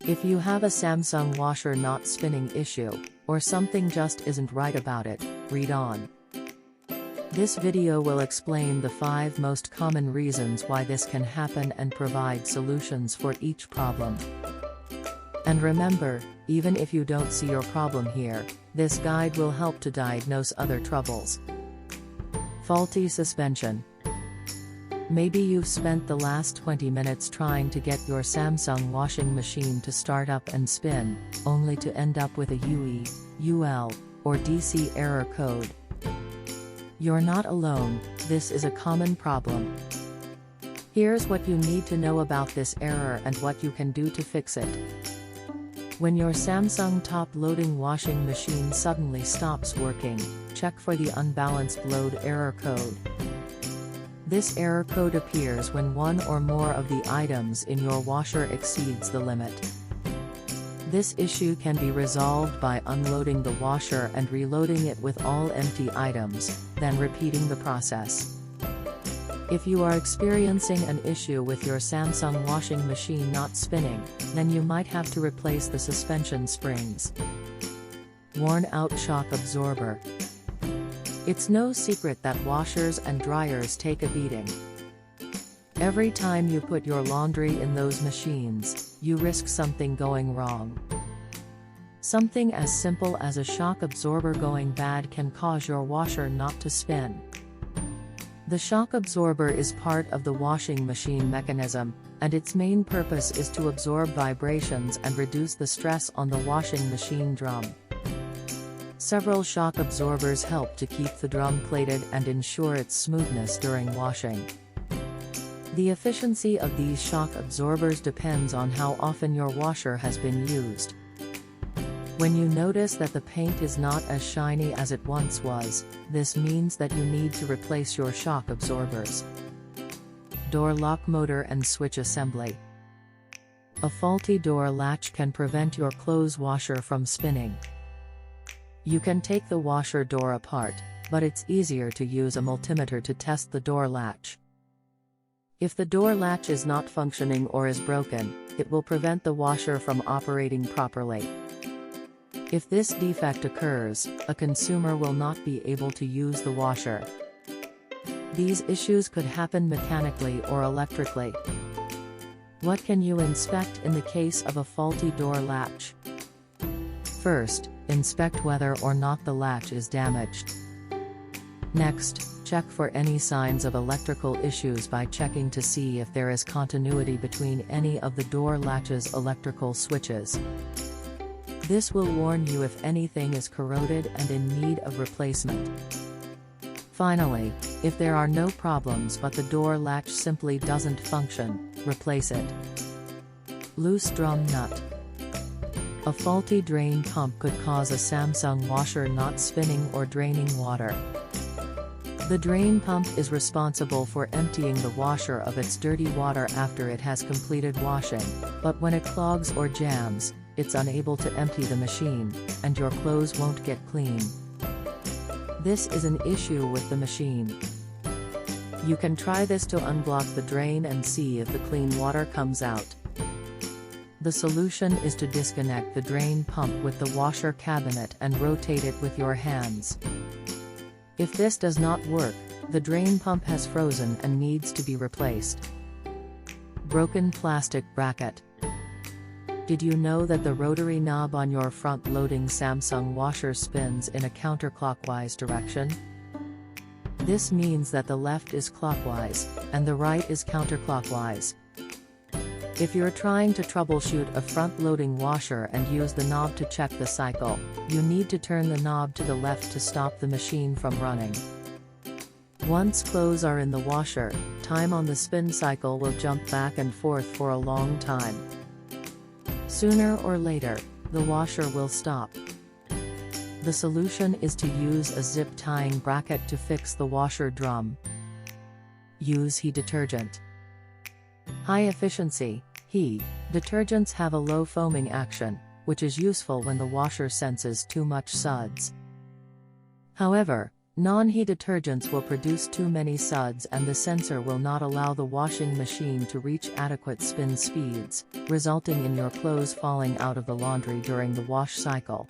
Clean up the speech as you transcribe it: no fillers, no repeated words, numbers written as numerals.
If you have a Samsung washer not spinning issue, or something just isn't right about it, read on. This video will explain the 5 most common reasons why this can happen and provide solutions for each problem. And remember, even if you don't see your problem here, this guide will help to diagnose other troubles. Faulty suspension. Maybe you've spent the last 20 minutes trying to get your Samsung washing machine to start up and spin, only to end up with a UE, UL, or DC error code. You're not alone, this is a common problem. Here's what you need to know about this error and what you can do to fix it. When your Samsung top-loading washing machine suddenly stops working, check for the unbalanced load error code. This error code appears when one or more of the items in your washer exceeds the limit. This issue can be resolved by unloading the washer and reloading it with all empty items, then repeating the process. If you are experiencing an issue with your Samsung washing machine not spinning, then you might have to replace the suspension springs. Worn-out shock absorber. It's no secret that washers and dryers take a beating. Every time you put your laundry in those machines, you risk something going wrong. Something as simple as a shock absorber going bad can cause your washer not to spin. The shock absorber is part of the washing machine mechanism, and its main purpose is to absorb vibrations and reduce the stress on the washing machine drum. Several shock absorbers help to keep the drum plated and ensure its smoothness during washing. The efficiency of these shock absorbers depends on how often your washer has been used. When you notice that the paint is not as shiny as it once was, this means that you need to replace your shock absorbers. Door lock motor and switch assembly. A faulty door latch can prevent your clothes washer from spinning. You can take the washer door apart, but it's easier to use a multimeter to test the door latch. If the door latch is not functioning or is broken, it will prevent the washer from operating properly. If this defect occurs, a consumer will not be able to use the washer. These issues could happen mechanically or electrically. What can you inspect in the case of a faulty door latch? First, inspect whether or not the latch is damaged. Next, check for any signs of electrical issues by checking to see if there is continuity between any of the door latch's electrical switches. This will warn you if anything is corroded and in need of replacement. Finally, if there are no problems but the door latch simply doesn't function, replace it. Loose drum nut. A faulty drain pump could cause a Samsung washer not spinning or draining water. The drain pump is responsible for emptying the washer of its dirty water after it has completed washing, but when it clogs or jams, it's unable to empty the machine, and your clothes won't get clean. This is an issue with the machine. You can try this to unblock the drain and see if the clean water comes out. The solution is to disconnect the drain pump with the washer cabinet and rotate it with your hands. If this does not work, the drain pump has frozen and needs to be replaced. Broken plastic bracket. Did you know that the rotary knob on your front-loading Samsung washer spins in a counterclockwise direction? This means that the left is clockwise, and the right is counterclockwise. If you're trying to troubleshoot a front-loading washer and use the knob to check the cycle, you need to turn the knob to the left to stop the machine from running. Once clothes are in the washer, time on the spin cycle will jump back and forth for a long time. Sooner or later, the washer will stop. The solution is to use a zip tying bracket to fix the washer drum. Use HE detergent. High efficiency, HE detergents have a low foaming action, which is useful when the washer senses too much suds. However, Non-heat detergents will produce too many suds and the sensor will not allow the washing machine to reach adequate spin speeds, resulting in your clothes falling out of the laundry during the wash cycle.